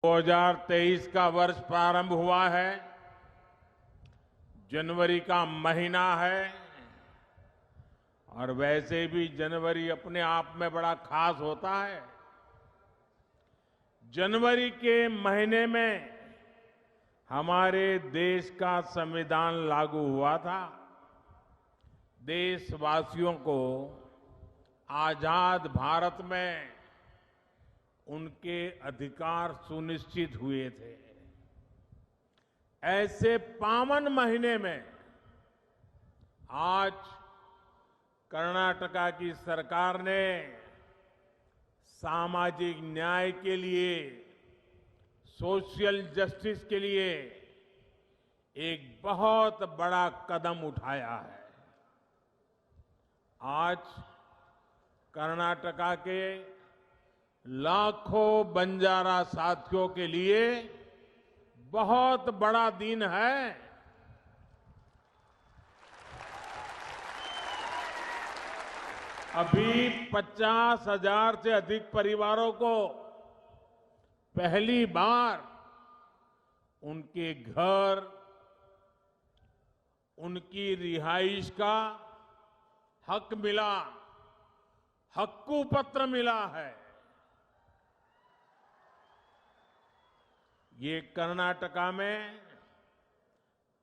2023 का वर्ष प्रारंभ हुआ है। जनवरी का महीना है और वैसे भी जनवरी अपने आप में बड़ा खास होता है। जनवरी के महीने में हमारे देश का संविधान लागू हुआ था। देशवासियों को आजाद भारत में उनके अधिकार सुनिश्चित हुए थे। ऐसे पावन महीने में आज कर्नाटका की सरकार ने सामाजिक न्याय के लिए, सोशल जस्टिस के लिए एक बहुत बड़ा कदम उठाया है। आज कर्नाटका के लाखों बंजारा साथियों के लिए बहुत बड़ा दिन है। अभी 50,000 से अधिक परिवारों को पहली बार उनके घर, उनकी रिहाइश का हक मिला, हक्कू पत्र मिला है। ये कर्नाटका में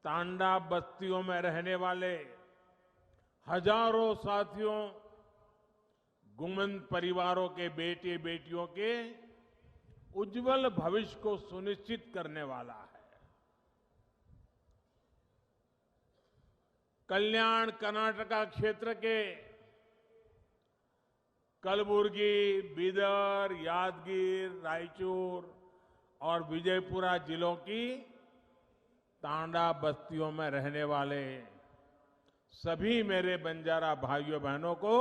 तांडा बस्तियों में रहने वाले हजारों साथियों, गुमन परिवारों के बेटे बेटियों के उज्जवल भविष्य को सुनिश्चित करने वाला है। कल्याण कर्नाटका क्षेत्र के कलबुर्गी, बीदर, यादगीर, रायचूर और विजयपुरा जिलों की तांडा बस्तियों में रहने वाले सभी मेरे बंजारा भाइयों बहनों को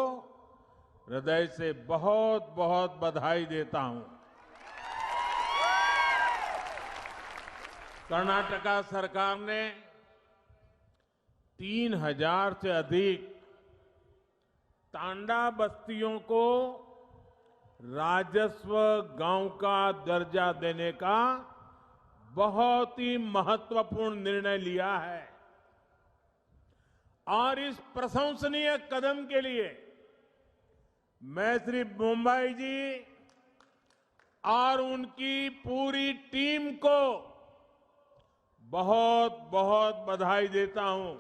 हृदय से बहुत बहुत बधाई देता हूं। कर्नाटका सरकार ने 3,000 से अधिक तांडा बस्तियों को राजस्व गांव का दर्जा देने का बहुत ही महत्वपूर्ण निर्णय लिया है और इस प्रशंसनीय कदम के लिए मैं श्री मुंबई जी और उनकी पूरी टीम को बहुत बहुत बधाई देता हूं।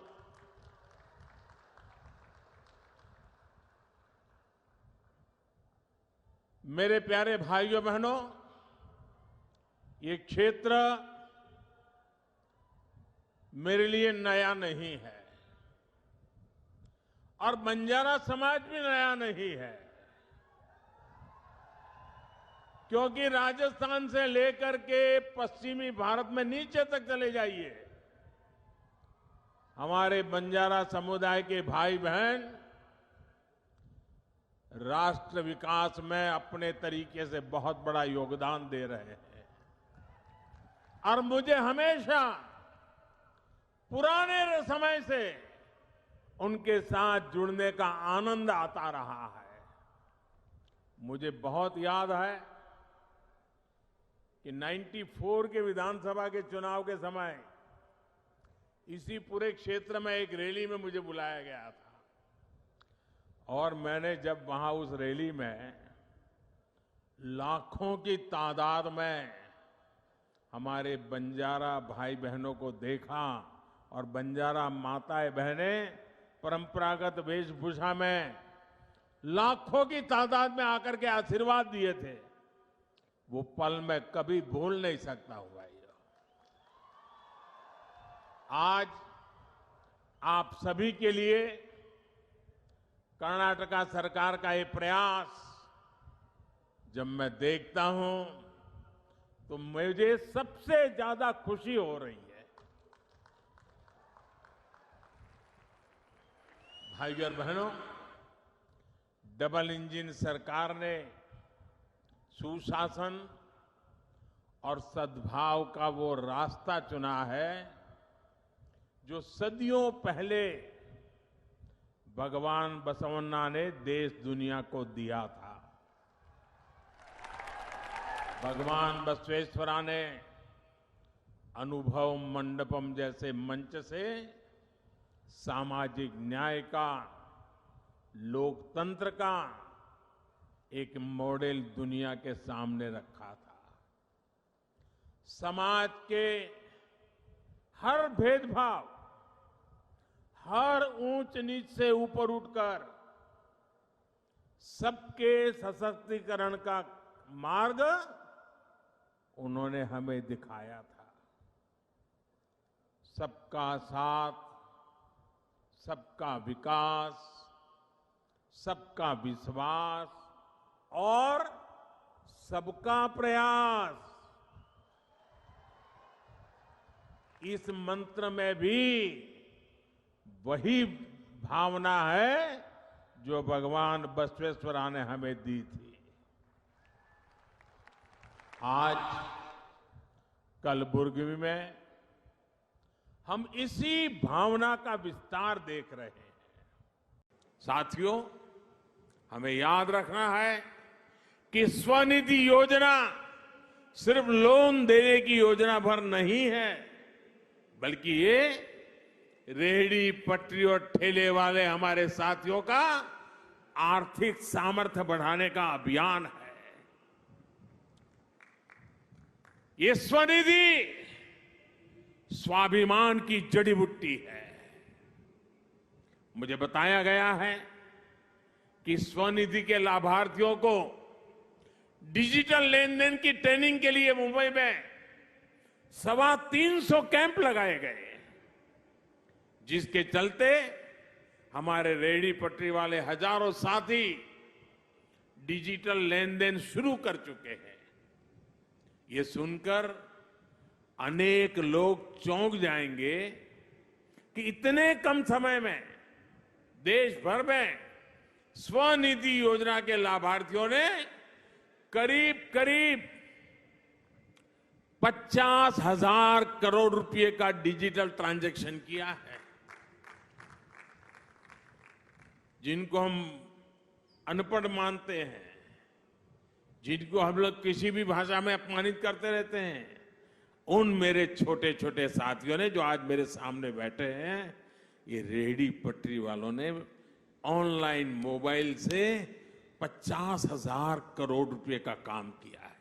मेरे प्यारे भाइयों बहनों, ये क्षेत्र मेरे लिए नया नहीं है और बंजारा समाज भी नया नहीं है, क्योंकि राजस्थान से लेकर के पश्चिमी भारत में नीचे तक चले जाइए, हमारे बंजारा समुदाय के भाई बहन राष्ट्र विकास में अपने तरीके से बहुत बड़ा योगदान दे रहे हैं और मुझे हमेशा पुराने समय से उनके साथ जुड़ने का आनंद आता रहा है। मुझे बहुत याद है कि 94 के विधानसभा के चुनाव के समय इसी पूरे क्षेत्र में एक रैली में मुझे बुलाया गया था और मैंने जब वहां उस रैली में लाखों की तादाद में हमारे बंजारा भाई बहनों को देखा और बंजारा माताएं बहनें परंपरागत वेशभूषा में लाखों की तादाद में आकर के आशीर्वाद दिए थे, वो पल मैं कभी भूल नहीं सकता हूं भाइयों। आज आप सभी के लिए कर्नाटका सरकार का ये प्रयास जब मैं देखता हूं तो मुझे सबसे ज्यादा खुशी हो रही है। भाइयों और बहनों, डबल इंजन सरकार ने सुशासन और सद्भाव का वो रास्ता चुना है जो सदियों पहले भगवान बसवन्ना ने देश दुनिया को दिया था। भगवान बसवेश्वरा ने अनुभव मंडपम जैसे मंच से सामाजिक न्याय का, लोकतंत्र का एक मॉडल दुनिया के सामने रखा था। समाज के हर भेदभाव, हर ऊंच नीच से ऊपर उठकर सबके सशक्तिकरण का मार्ग उन्होंने हमें दिखाया था। सबका साथ, सबका विकास, सबका विश्वास और सबका प्रयास, इस मंत्र में भी वही भावना है जो भगवान बसवेश्वरा ने हमें दी थी। आज कलबुर्गी में हम इसी भावना का विस्तार देख रहे हैं। साथियों, हमें याद रखना है कि स्वनिधि योजना सिर्फ लोन देने की योजना भर नहीं है, बल्कि ये रेहड़ी पटरी और ठेले वाले हमारे साथियों का आर्थिक सामर्थ्य बढ़ाने का अभियान है। ये स्वनिधि स्वाभिमान की जड़ी बूटी है। मुझे बताया गया है कि स्वनिधि के लाभार्थियों को डिजिटल लेन देन की ट्रेनिंग के लिए मुंबई में 350 कैंप लगाए गए, जिसके चलते हमारे रेहड़ी पटरी वाले हजारों साथी डिजिटल लेन देन शुरू कर चुके हैं। ये सुनकर अनेक लोग चौंक जाएंगे कि इतने कम समय में देश भर में स्वनिधि योजना के लाभार्थियों ने करीब करीब 50,000 करोड़ रुपए का डिजिटल ट्रांजैक्शन किया है। जिनको हम अनपढ़ मानते हैं, जिनको हम लोग किसी भी भाषा में अपमानित करते रहते हैं, उन मेरे छोटे छोटे साथियों ने जो आज मेरे सामने बैठे हैं, ये रेहड़ी पटरी वालों ने ऑनलाइन मोबाइल से 50,000 करोड़ रुपए का काम किया है।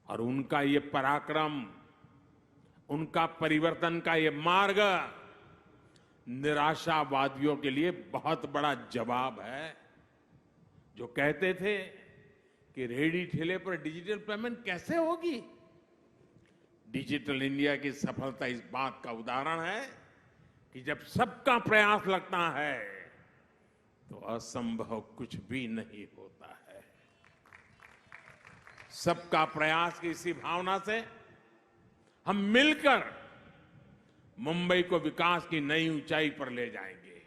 और उनका ये पराक्रम, उनका परिवर्तन का ये मार्ग निराशावादियों के लिए बहुत बड़ा जवाब है, जो कहते थे कि रेहड़ी ठेले पर डिजिटल पेमेंट कैसे होगी। डिजिटल इंडिया की सफलता इस बात का उदाहरण है कि जब सबका प्रयास लगता है तो असंभव कुछ भी नहीं होता है। सबका प्रयास की इसी भावना से हम मिलकर मुंबई को विकास की नई ऊंचाई पर ले जाएंगे।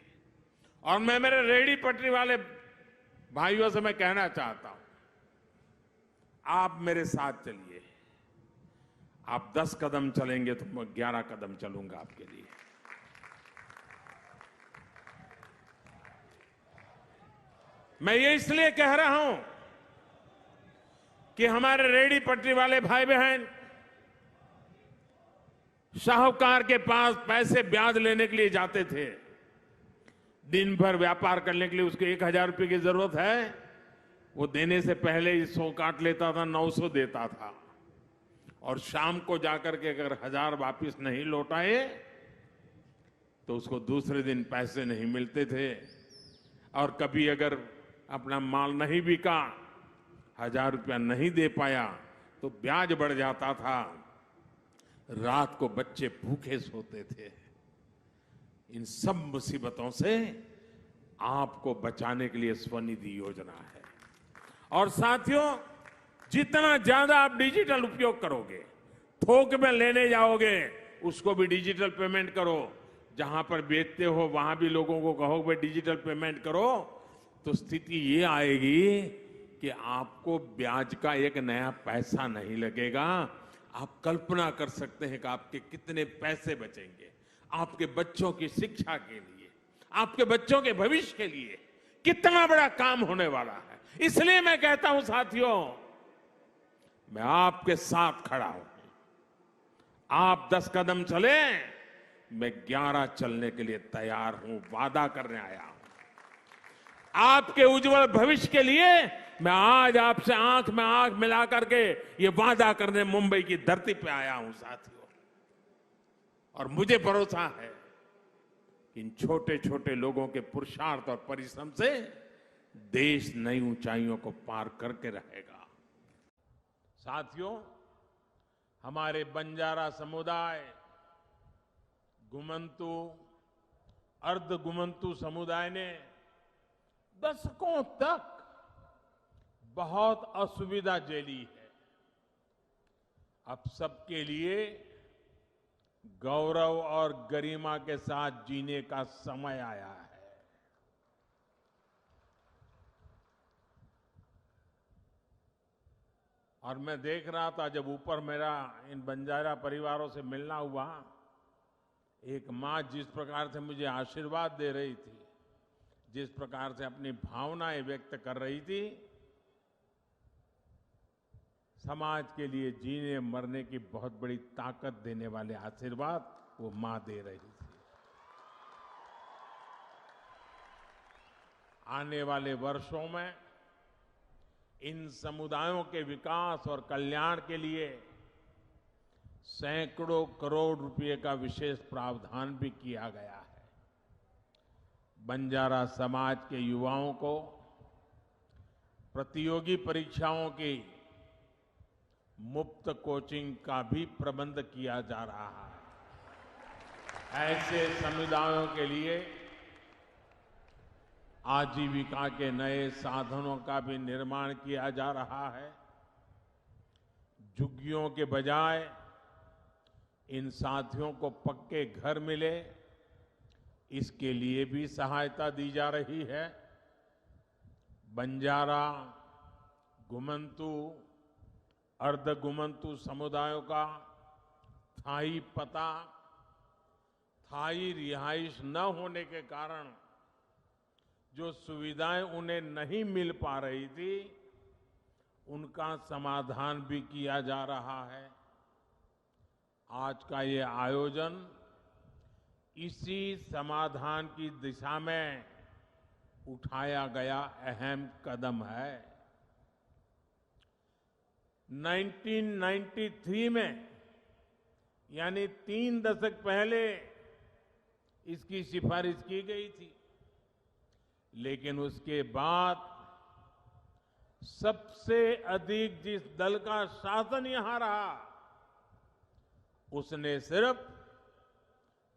और मैं मेरे रेहड़ी पटरी वाले भाइयों से मैं कहना चाहता हूं, आप मेरे साथ चलिए। आप 10 कदम चलेंगे तो मैं 11 कदम चलूंगा आपके लिए। मैं ये इसलिए कह रहा हूं कि हमारे रेहड़ी पटरी वाले भाई बहन साहूकार के पास पैसे ब्याज लेने के लिए जाते थे। दिन भर व्यापार करने के लिए उसको 1,000 रुपए की जरूरत है, वो देने से पहले ही 100 काट लेता था, 900 देता था। और शाम को जाकर के अगर 1,000 वापिस नहीं लौटाए तो उसको दूसरे दिन पैसे नहीं मिलते थे। और कभी अगर अपना माल नहीं बिका, 1,000 रुपया नहीं दे पाया तो ब्याज बढ़ जाता था। रात को बच्चे भूखे सोते थे। इन सब मुसीबतों से आपको बचाने के लिए स्वनिधि योजना है। और साथियों, जितना ज्यादा आप डिजिटल उपयोग करोगे, थोक में लेने जाओगे उसको भी डिजिटल पेमेंट करो, जहां पर बेचते हो वहां भी लोगों को कहोगे डिजिटल पेमेंट करो, तो स्थिति ये आएगी कि आपको ब्याज का एक नया पैसा नहीं लगेगा। आप कल्पना कर सकते हैं कि आपके कितने पैसे बचेंगे। आपके बच्चों की शिक्षा के लिए, आपके बच्चों के भविष्य के लिए कितना बड़ा काम होने वाला है। इसलिए मैं कहता हूं साथियों, मैं आपके साथ खड़ा हूं। आप 10 कदम चले, मैं 11 चलने के लिए तैयार हूं, वादा करने आया हूं। आपके उज्जवल भविष्य के लिए मैं आज आपसे आंख में आंख मिला करके ये वादा करने मुंबई की धरती पे आया हूं साथियों। और मुझे भरोसा है कि इन छोटे छोटे लोगों के पुरुषार्थ और परिश्रम से देश नई ऊंचाइयों को पार करके रहेगा। साथियों, हमारे बंजारा समुदाय, गुमंतु, अर्ध गुमंतु समुदाय ने दशकों तक बहुत असुविधा झेली है। अब सबके लिए गौरव और गरिमा के साथ जीने का समय आया है। और मैं देख रहा था, जब ऊपर मेरा इन बंजारा परिवारों से मिलना हुआ, एक मां जिस प्रकार से मुझे आशीर्वाद दे रही थी, जिस प्रकार से अपनी भावनाएं व्यक्त कर रही थी, समाज के लिए जीने मरने की बहुत बड़ी ताकत देने वाले आशीर्वाद वो मां दे रही थी। आने वाले वर्षों में इन समुदायों के विकास और कल्याण के लिए सैकड़ों करोड़ रुपए का विशेष प्रावधान भी किया गया है। बंजारा समाज के युवाओं को प्रतियोगी परीक्षाओं की मुफ्त कोचिंग का भी प्रबंध किया जा रहा है। ऐसे समुदायों के लिए आजीविका के नए साधनों का भी निर्माण किया जा रहा है। झुग्गियों के बजाय इन साथियों को पक्के घर मिले, इसके लिए भी सहायता दी जा रही है। बंजारा, गुमंतु, अर्ध गुमंतु समुदायों का स्थायी पता, स्थायी रिहाइश न होने के कारण जो सुविधाएं उन्हें नहीं मिल पा रही थी, उनका समाधान भी किया जा रहा है। आज का ये आयोजन इसी समाधान की दिशा में उठाया गया अहम कदम है। 1993 में, यानी 3 दशक पहले इसकी सिफारिश की गई थी, लेकिन उसके बाद सबसे अधिक जिस दल का शासन यहां रहा, उसने सिर्फ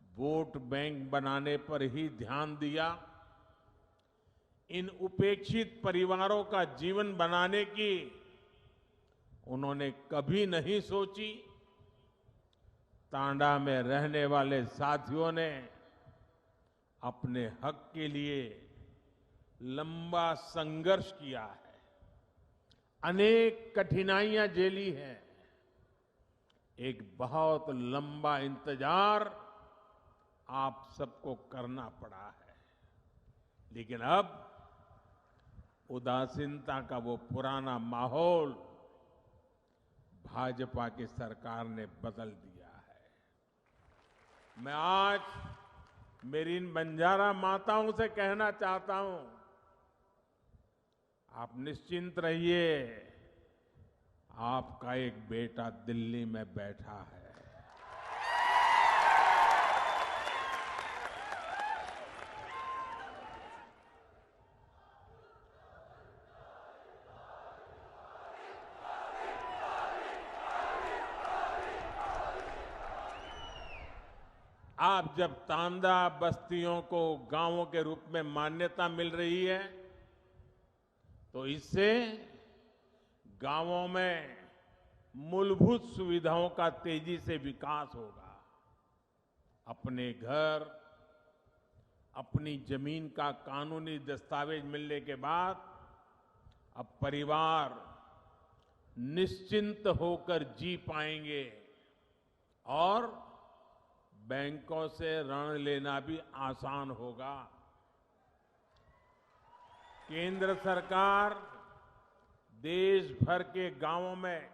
वोट बैंक बनाने पर ही ध्यान दिया। इन उपेक्षित परिवारों का जीवन बनाने की उन्होंने कभी नहीं सोची। तांडा में रहने वाले साथियों ने अपने हक के लिए लंबा संघर्ष किया है, अनेक कठिनाइयां झेली हैं। एक बहुत लंबा इंतजार आप सबको करना पड़ा है, लेकिन अब उदासीनता का वो पुराना माहौल भाजपा की सरकार ने बदल दिया है। मैं आज मेरी इन बंजारा माताओं से कहना चाहता हूं, आप निश्चिंत रहिए, आपका एक बेटा दिल्ली में बैठा है। आप जब तांडा बस्तियों को गांवों के रूप में मान्यता मिल रही है, तो इससे गांवों में मूलभूत सुविधाओं का तेजी से विकास होगा। अपने घर, अपनी जमीन का कानूनी दस्तावेज मिलने के बाद अब परिवार निश्चिंत होकर जी पाएंगे और बैंकों से ऋण लेना भी आसान होगा। केंद्र सरकार देश भर के गांवों में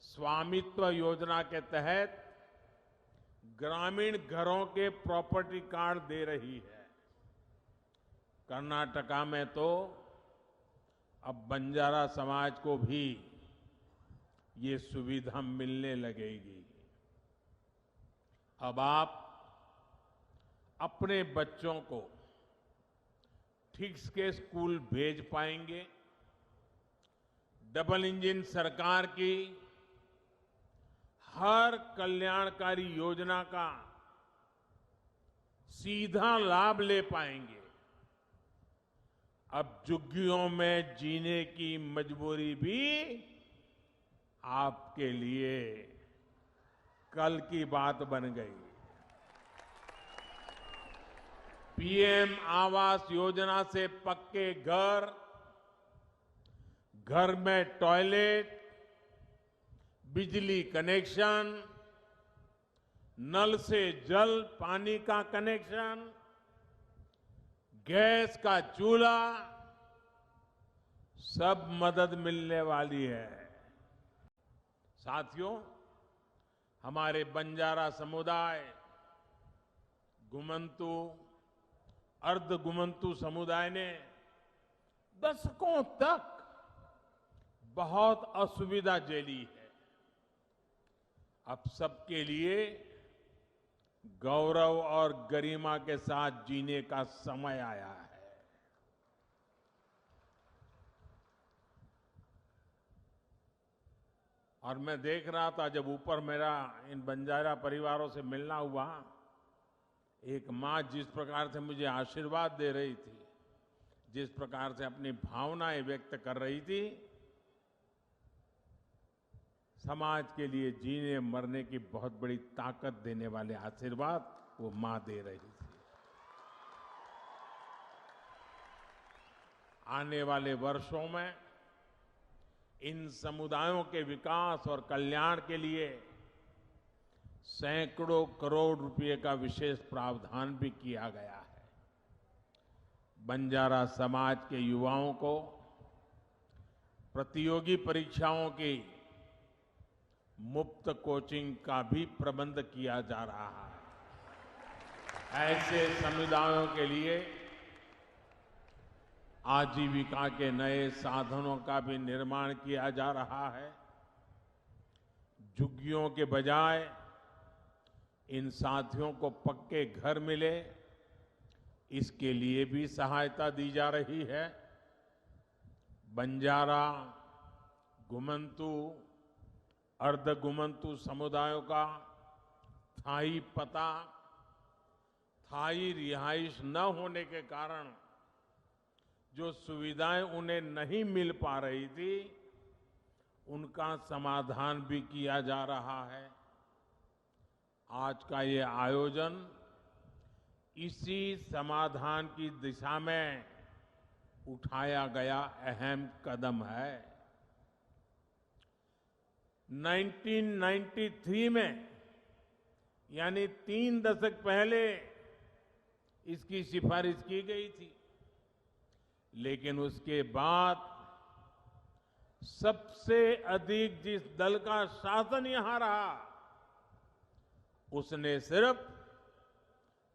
स्वामित्व योजना के तहत ग्रामीण घरों के प्रॉपर्टी कार्ड दे रही है। कर्नाटका में तो अब बंजारा समाज को भी ये सुविधा मिलने लगेगी। अब आप अपने बच्चों को ठीक के स्कूल भेज पाएंगे। डबल इंजन सरकार की हर कल्याणकारी योजना का सीधा लाभ ले पाएंगे। अब झुग्गियों में जीने की मजबूरी भी आपके लिए कल की बात बन गई। पीएम आवास योजना से पक्के घर, घर में टॉयलेट, बिजली कनेक्शन, नल से जल पानी का कनेक्शन, गैस का चूल्हा, सब मदद मिलने वाली है। साथियों, हमारे बंजारा समुदाय, गुमंतु, अर्ध गुमंतु समुदाय ने दशकों तक बहुत असुविधा झेली है। अब सबके लिए गौरव और गरिमा के साथ जीने का समय आया है। और मैं देख रहा था, जब ऊपर मेरा इन बंजारा परिवारों से मिलना हुआ, एक मां जिस प्रकार से मुझे आशीर्वाद दे रही थी, जिस प्रकार से अपनी भावनाएं व्यक्त कर रही थी, समाज के लिए जीने मरने की बहुत बड़ी ताकत देने वाले आशीर्वाद वो मां दे रही थी। आने वाले वर्षों में इन समुदायों के विकास और कल्याण के लिए सैकड़ों करोड़ रुपए का विशेष प्रावधान भी किया गया है। बंजारा समाज के युवाओं को प्रतियोगी परीक्षाओं की मुफ्त कोचिंग का भी प्रबंध किया जा रहा है। ऐसे समुदायों के लिए आजीविका के नए साधनों का भी निर्माण किया जा रहा है। झुग्गियों के बजाय इन साथियों को पक्के घर मिले, इसके लिए भी सहायता दी जा रही है। बंजारा, गुमंतु, अर्ध गुमंतु समुदायों का स्थायी पता, स्थायी रिहाइश न होने के कारण जो सुविधाएं उन्हें नहीं मिल पा रही थी, उनका समाधान भी किया जा रहा है। आज का ये आयोजन इसी समाधान की दिशा में उठाया गया अहम कदम है। 1993 में, यानी 3 दशक पहले इसकी सिफारिश की गई थी, लेकिन उसके बाद सबसे अधिक जिस दल का शासन यहां रहा, उसने सिर्फ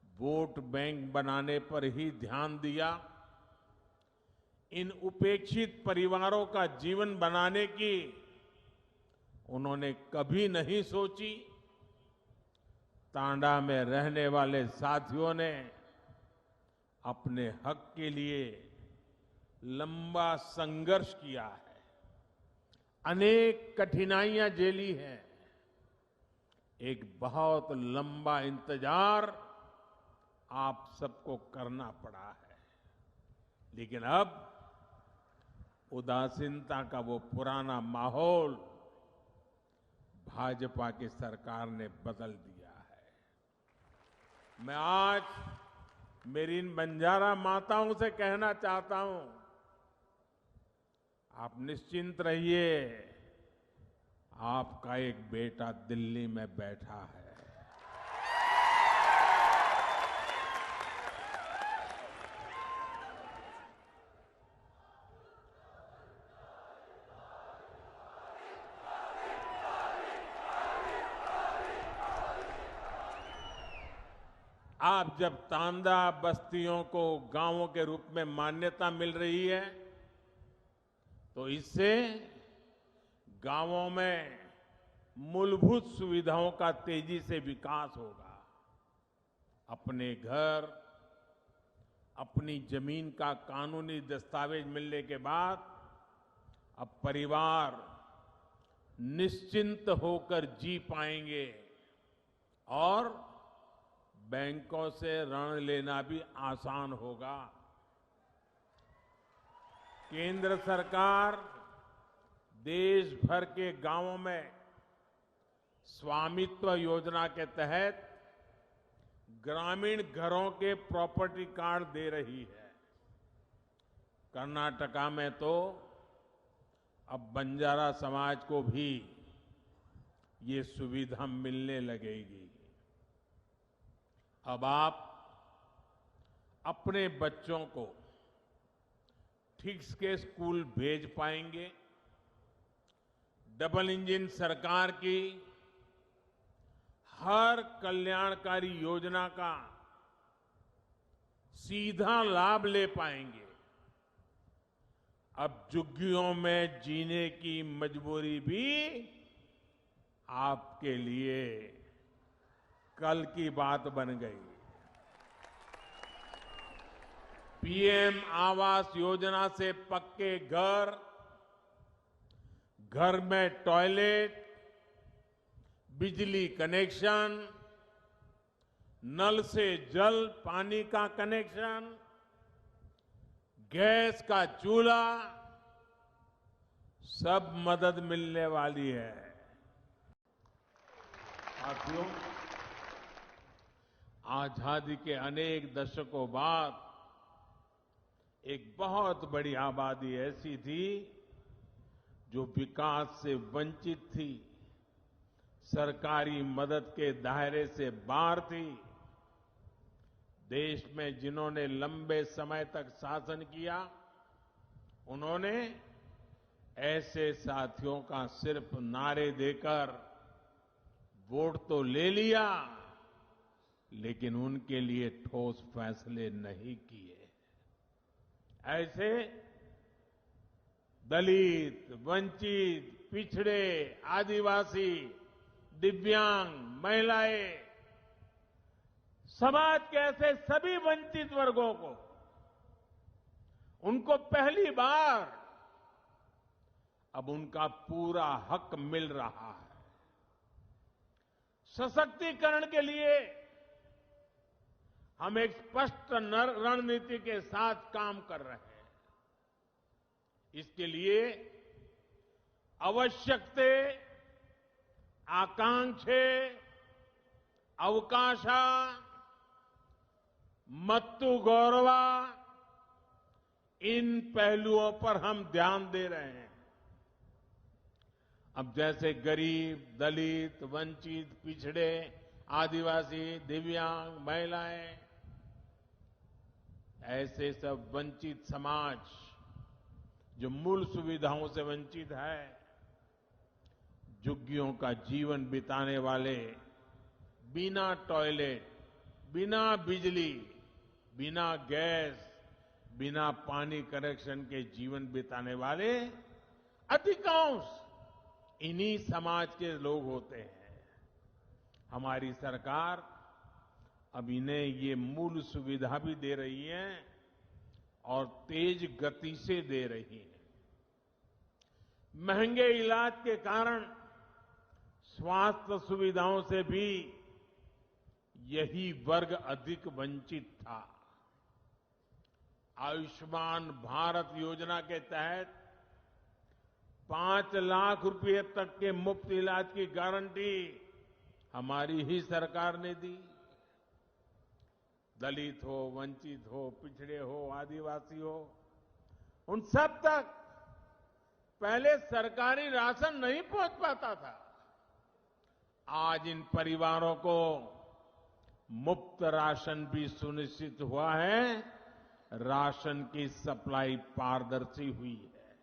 वोट बैंक बनाने पर ही ध्यान दिया। इन उपेक्षित परिवारों का जीवन बनाने की उन्होंने कभी नहीं सोची। तांडा में रहने वाले साथियों ने अपने हक के लिए लंबा संघर्ष किया है, अनेक कठिनाइयां झेली हैं। एक बहुत लंबा इंतजार आप सबको करना पड़ा है, लेकिन अब उदासीनता का वो पुराना माहौल भाजपा की सरकार ने बदल दिया है। मैं आज मेरी इन बंजारा माताओं से कहना चाहता हूं, आप निश्चिंत रहिए, आपका एक बेटा दिल्ली में बैठा है। आप जब तांदा बस्तियों को गांवों के रूप में मान्यता मिल रही है तो इससे गांवों में मूलभूत सुविधाओं का तेजी से विकास होगा। अपने घर, अपनी जमीन का कानूनी दस्तावेज मिलने के बाद अब परिवार निश्चिंत होकर जी पाएंगे और बैंकों से ऋण लेना भी आसान होगा। केंद्र सरकार देश भर के गांवों में स्वामित्व योजना के तहत ग्रामीण घरों के प्रॉपर्टी कार्ड दे रही है। कर्नाटका में तो अब बंजारा समाज को भी ये सुविधा मिलने लगेगी। अब आप अपने बच्चों को ठीक के स्कूल भेज पाएंगे। डबल इंजन सरकार की हर कल्याणकारी योजना का सीधा लाभ ले पाएंगे। अब झुग्गियों में जीने की मजबूरी भी आपके लिए कल की बात बन गई। पीएम आवास योजना से पक्के घर, घर में टॉयलेट, बिजली कनेक्शन, नल से जल पानी का कनेक्शन, गैस का चूल्हा, सब मदद मिलने वाली है। साथियों, आजादी के अनेक दशकों बाद एक बहुत बड़ी आबादी ऐसी थी जो विकास से वंचित थी, सरकारी मदद के दायरे से बाहर थी। देश में जिन्होंने लंबे समय तक शासन किया, उन्होंने ऐसे साथियों का सिर्फ नारे देकर वोट तो ले लिया, लेकिन उनके लिए ठोस फैसले नहीं किए। ऐसे दलित, वंचित, पिछड़े, आदिवासी, दिव्यांग, महिलाएं, समाज के ऐसे सभी वंचित वर्गों को, उनको पहली बार अब उनका पूरा हक मिल रहा है। सशक्तिकरण के लिए हम एक स्पष्ट रणनीति के साथ काम कर रहे हैं। इसके लिए ಅವಶ್ಯಕತೆ, आकांक्षे, अवकाश, मत्तु गौरव, इन पहलुओं पर हम ध्यान दे रहे हैं। अब जैसे गरीब, दलित, वंचित, पिछड़े, आदिवासी, दिव्यांग, महिलाएं, ऐसे सब वंचित समाज जो मूल सुविधाओं से वंचित है, झुग्गियों का जीवन बिताने वाले, बिना टॉयलेट, बिना बिजली, बिना गैस, बिना पानी कनेक्शन के जीवन बिताने वाले अधिकांश इन्हीं समाज के लोग होते हैं। हमारी सरकार अब इन्हें ये मूल सुविधा भी दे रही है और तेज गति से दे रही है। महंगे इलाज के कारण स्वास्थ्य सुविधाओं से भी यही वर्ग अधिक वंचित था। आयुष्मान भारत योजना के तहत 5 लाख रुपए तक के मुफ्त इलाज की गारंटी हमारी ही सरकार ने दी। दलित हो, वंचित हो, पिछड़े हो, आदिवासी हो, उन सब तक पहले सरकारी राशन नहीं पहुंच पाता था। आज इन परिवारों को मुफ्त राशन भी सुनिश्चित हुआ है। राशन की सप्लाई पारदर्शी हुई है।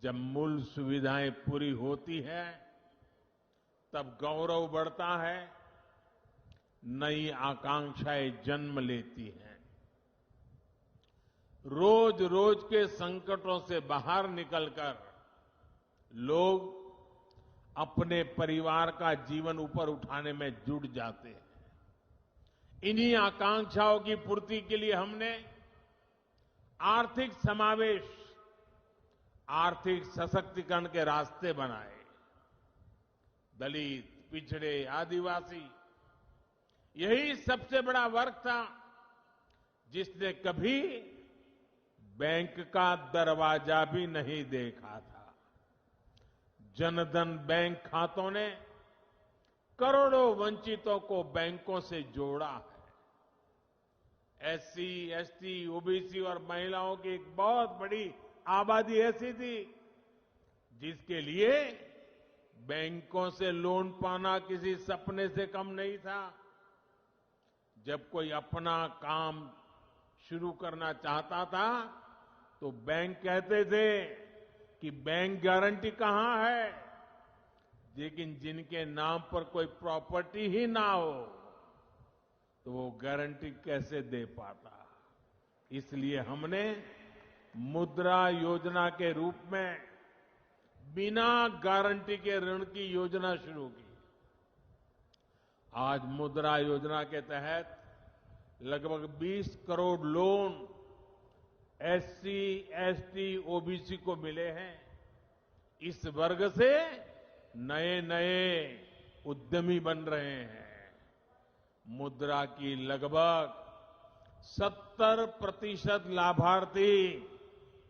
जब मूल सुविधाएं पूरी होती है, तब गौरव बढ़ता है, नई आकांक्षाएं जन्म लेती हैं। रोज रोज के संकटों से बाहर निकलकर लोग अपने परिवार का जीवन ऊपर उठाने में जुट जाते हैं। इन्हीं आकांक्षाओं की पूर्ति के लिए हमने आर्थिक समावेश, आर्थिक सशक्तिकरण के रास्ते बनाए। दलित, पिछड़े, आदिवासी, यही सबसे बड़ा वर्ग था जिसने कभी बैंक का दरवाजा भी नहीं देखा था। जनधन बैंक खातों ने करोड़ों वंचितों को बैंकों से जोड़ा है। एससी, एसटी, ओबीसी और महिलाओं की एक बहुत बड़ी आबादी ऐसी थी जिसके लिए बैंकों से लोन पाना किसी सपने से कम नहीं था। जब कोई अपना काम शुरू करना चाहता था तो बैंक कहते थे कि बैंक गारंटी कहां है, लेकिन जिनके नाम पर कोई प्रॉपर्टी ही ना हो तो वो गारंटी कैसे दे पाता। इसलिए हमने मुद्रा योजना के रूप में बिना गारंटी के ऋण की योजना शुरू की। आज मुद्रा योजना के तहत लगभग 20 crore loan SC, ST, OBC को मिले हैं। इस वर्ग से नए नए उद्यमी बन रहे हैं। मुद्रा की लगभग 70% लाभार्थी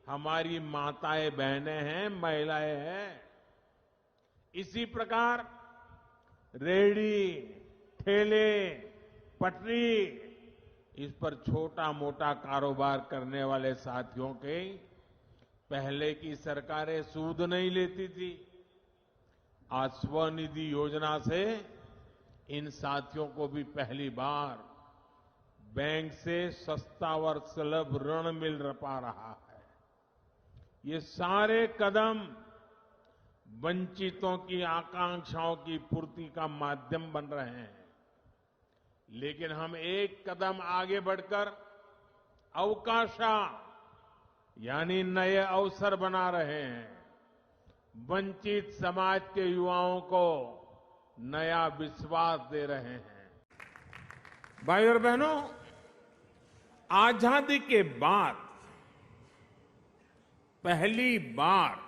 हमारी माताएं, बहनें हैं, महिलाएं हैं। इसी प्रकार रेहड़ी, ठेले, पटरी, इस पर छोटा मोटा कारोबार करने वाले साथियों के पहले की सरकारें सूद नहीं लेती थी। आज स्वनिधि योजना से इन साथियों को भी पहली बार बैंक से सस्ता और सुलभ ऋण मिल पा रहा है। ये सारे कदम वंचितों की आकांक्षाओं की पूर्ति का माध्यम बन रहे हैं। लेकिन हम एक कदम आगे बढ़कर अवकाशा यानी नए अवसर बना रहे हैं। वंचित समाज के युवाओं को नया विश्वास दे रहे हैं। भाइयों और बहनों, आजादी के बाद पहली बार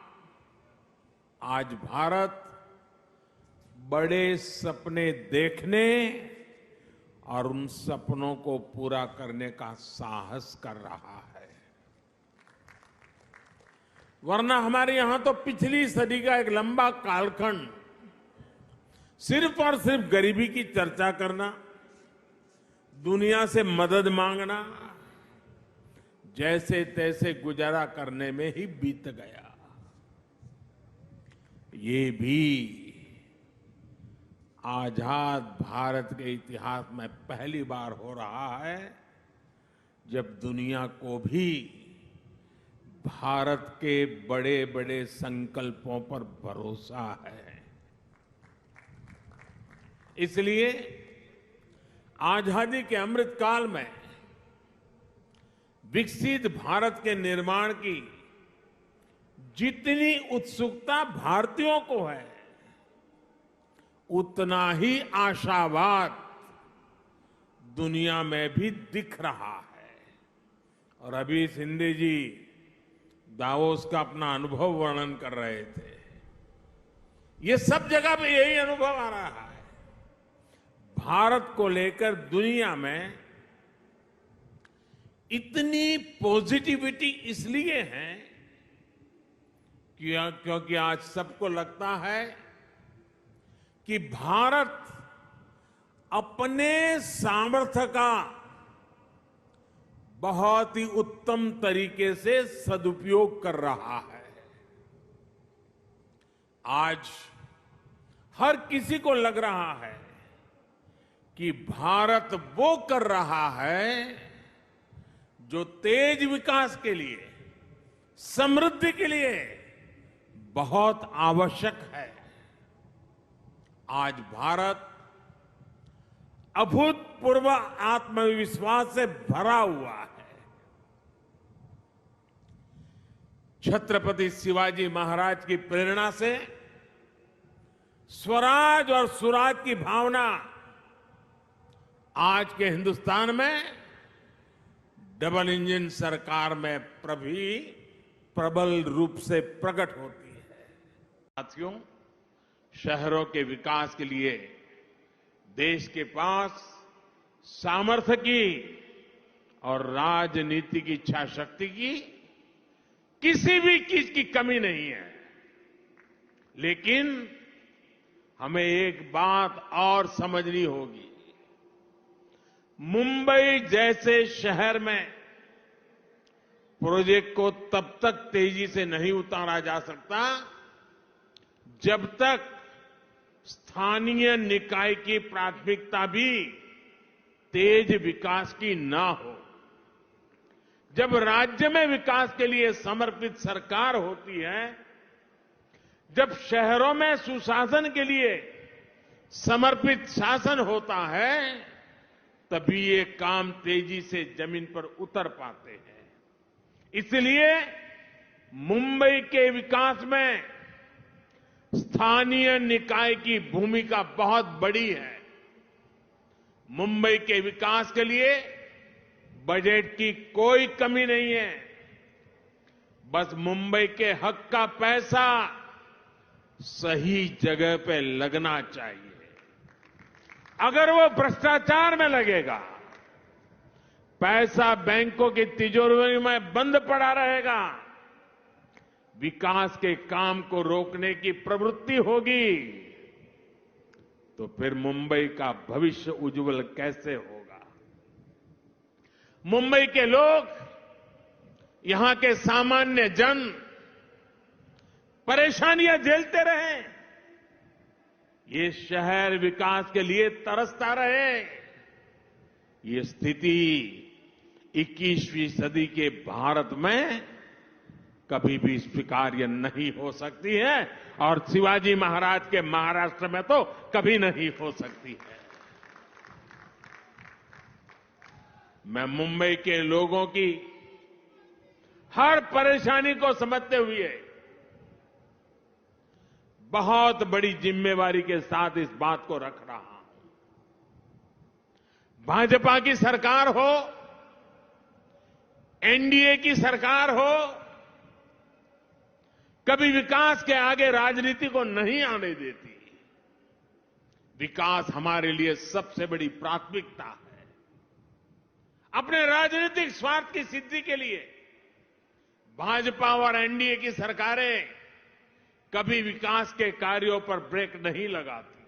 आज भारत बड़े सपने देखने और उन सपनों को पूरा करने का साहस कर रहा है। वरना हमारे यहां तो पिछली सदी का एक लंबा कालखंड सिर्फ और सिर्फ गरीबी की चर्चा करना, दुनिया से मदद मांगना, जैसे तैसे गुजारा करने में ही बीत गया। ये भी आजाद भारत के इतिहास में पहली बार हो रहा है जब दुनिया को भी भारत के बड़े बड़े संकल्पों पर भरोसा है। इसलिए आजादी के अमृत काल में विकसित भारत के निर्माण की जितनी उत्सुकता भारतीयों को है, उतना ही आशावाद दुनिया में भी दिख रहा है। और अभी सिंधे जी दावोस का अपना अनुभव वर्णन कर रहे थे। ये सब जगह पे यही अनुभव आ रहा है। भारत को लेकर दुनिया में इतनी पॉजिटिविटी इसलिए है क्योंकि आज सबको लगता है कि भारत अपने सामर्थ्य का बहुत ही उत्तम तरीके से सदुपयोग कर रहा है। आज हर किसी को लग रहा है कि भारत वो कर रहा है जो तेज विकास के लिए, समृद्धि के लिए बहुत आवश्यक है। आज भारत अभूतपूर्व आत्मविश्वास से भरा हुआ है। छत्रपति शिवाजी महाराज की प्रेरणा से स्वराज और सुराज की भावना आज के हिंदुस्तान में डबल इंजन सरकार में प्रबल रूप से प्रकट होती है। साथियों, शहरों के विकास के लिए देश के पास सामर्थ्य की और राजनीति की इच्छा शक्ति की किसी भी चीज की कमी नहीं है। लेकिन हमें एक बात और समझनी होगी। मुंबई जैसे शहर में प्रोजेक्ट को तब तक तेजी से नहीं उतारा जा सकता जब तक स्थानीय निकाय की प्राथमिकता भी तेज विकास की ना हो। जब राज्य में विकास के लिए समर्पित सरकार होती है, जब शहरों में सुशासन के लिए समर्पित शासन होता है, तभी ये काम तेजी से जमीन पर उतर पाते हैं। इसलिए मुंबई के विकास में स्थानीय निकाय की भूमिका बहुत बड़ी है। मुंबई के विकास के लिए बजट की कोई कमी नहीं है। बस मुंबई के हक का पैसा सही जगह पे लगना चाहिए। अगर वो भ्रष्टाचार में लगेगा, पैसा बैंकों की तिजोरी में बंद पड़ा रहेगा, विकास के काम को रोकने की प्रवृत्ति होगी, तो फिर मुंबई का भविष्य उज्जवल कैसे होगा? मुंबई के लोग, यहां के सामान्य जन परेशानियां झेलते रहे, ये शहर विकास के लिए तरसता रहे। ये स्थिति 21वीं सदी के भारत में कभी भी स्वीकार्य नहीं हो सकती है और शिवाजी महाराज के महाराष्ट्र में तो कभी नहीं हो सकती है। मैं मुंबई के लोगों की हर परेशानी को समझते हुए बहुत बड़ी जिम्मेवारी के साथ इस बात को रख रहा हूं। भाजपा की सरकार हो, एनडीए की सरकार हो, कभी विकास के आगे राजनीति को नहीं आने देती। विकास हमारे लिए सबसे बड़ी प्राथमिकता है। अपने राजनीतिक स्वार्थ की सिद्धि के लिए भाजपा और एनडीए की सरकारें कभी विकास के कार्यों पर ब्रेक नहीं लगाती।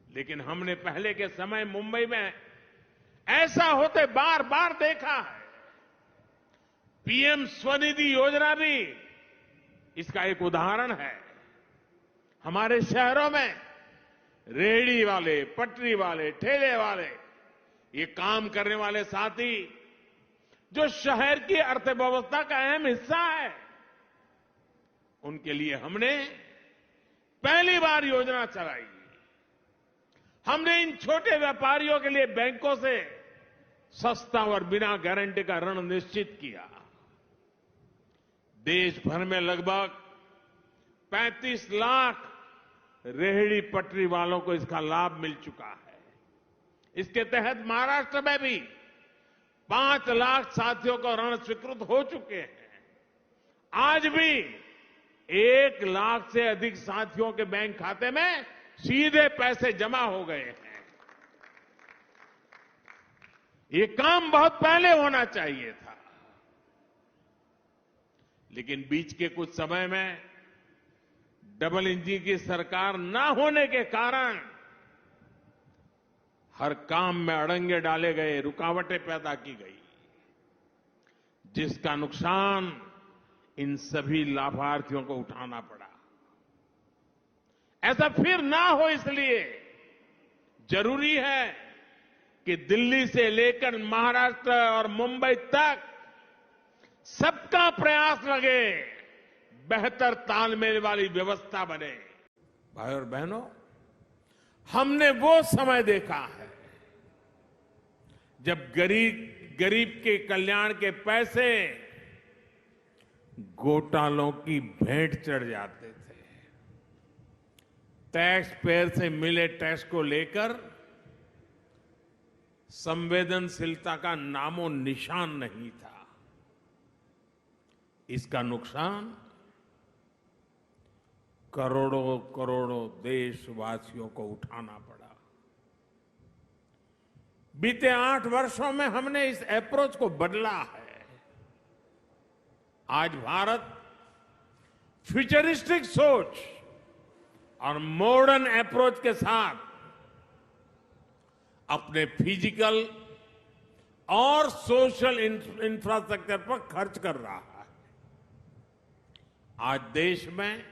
लेकिन हमने पहले के समय मुंबई में ऐसा होते बार बार देखा है। पीएम स्वनिधि योजना भी इसका एक उदाहरण है। हमारे शहरों में रेहड़ी वाले, पटरी वाले, ठेले वाले, ये काम करने वाले साथी जो शहर की अर्थव्यवस्था का अहम हिस्सा है, उनके लिए हमने पहली बार योजना चलाई। हमने इन छोटे व्यापारियों के लिए बैंकों से सस्ता और बिना गारंटी का ऋण निश्चित किया। देश भर में लगभग 35 लाख रेहड़ी पटरी वालों को इसका लाभ मिल चुका है। इसके तहत महाराष्ट्र में भी 5 लाख साथियों को ऋण स्वीकृत हो चुके हैं। आज भी 1 लाख से अधिक साथियों के बैंक खाते में सीधे पैसे जमा हो गए हैं। ये काम बहुत पहले होना चाहिए था, लेकिन बीच के कुछ समय में डबल इंजन की सरकार न होने के कारण हर काम में अड़ंगे डाले गए, रुकावटें पैदा की गई, जिसका नुकसान इन सभी लाभार्थियों को उठाना पड़ा। ऐसा फिर ना हो, इसलिए जरूरी है कि दिल्ली से लेकर महाराष्ट्र और मुंबई तक सबका प्रयास लगे, बेहतर तालमेल वाली व्यवस्था बने। भाई और बहनों, हमने वो समय देखा है जब गरीब के कल्याण के पैसे घोटालों की भेंट चढ़ जाते थे, टैक्स पेयर से मिले टैक्स को लेकर संवेदनशीलता का नामो निशान नहीं था। इसका नुकसान करोड़ों करोड़ों देशवासियों को उठाना पड़ा। बीते 8 वर्षों में हमने इस अप्रोच को बदला है। आज भारत फ्यूचरिस्टिक सोच और मॉडर्न अप्रोच के साथ अपने फिजिकल और सोशल इंफ्रास्ट्रक्चर पर खर्च कर रहा है। आज देश में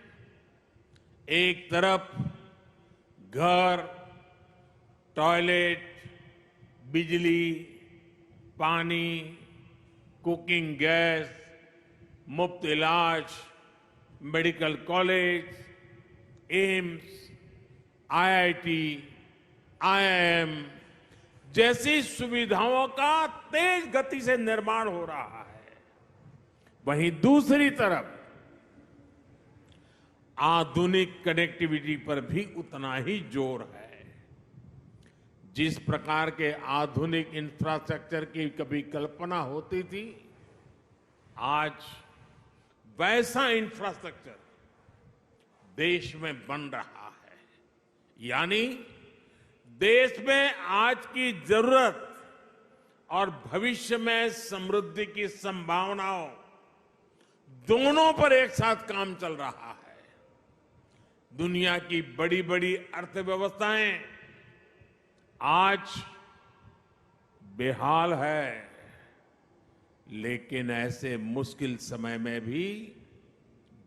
एक तरफ घर, टॉयलेट, बिजली, पानी, कुकिंग गैस, मुफ्त इलाज, medical college, AIIMS, IIT, IIM जैसी सुविधाओं का तेज गति से निर्माण हो रहा है। वहीं दूसरी तरफ आधुनिक कनेक्टिविटी पर भी उतना ही जोर है। जिस प्रकार के आधुनिक इंफ्रास्ट्रक्चर की कभी कल्पना होती थी, आज वैसा इंफ्रास्ट्रक्चर देश में बन रहा है। यानी देश में आज की जरूरत और भविष्य में समृद्धि की संभावनाओं दोनों पर एक साथ काम चल रहा है। दुनिया की बड़ी बड़ी अर्थव्यवस्थाएं आज बेहाल है, लेकिन ऐसे मुश्किल समय में भी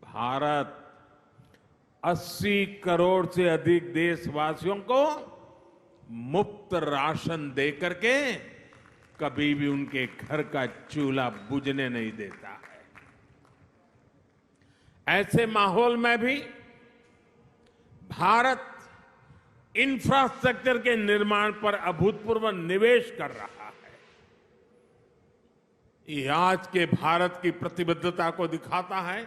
भारत 80 करोड़ से अधिक देशवासियों को मुफ्त राशन देकर के कभी भी उनके घर का चूल्हा बुझने नहीं देता है। ऐसे माहौल में भी भारत इंफ्रास्ट्रक्चर के निर्माण पर अभूतपूर्व निवेश कर रहा है। ये आज के भारत की प्रतिबद्धता को दिखाता है।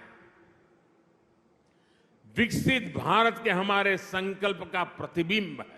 विकसित भारत के हमारे संकल्प का प्रतिबिंब है।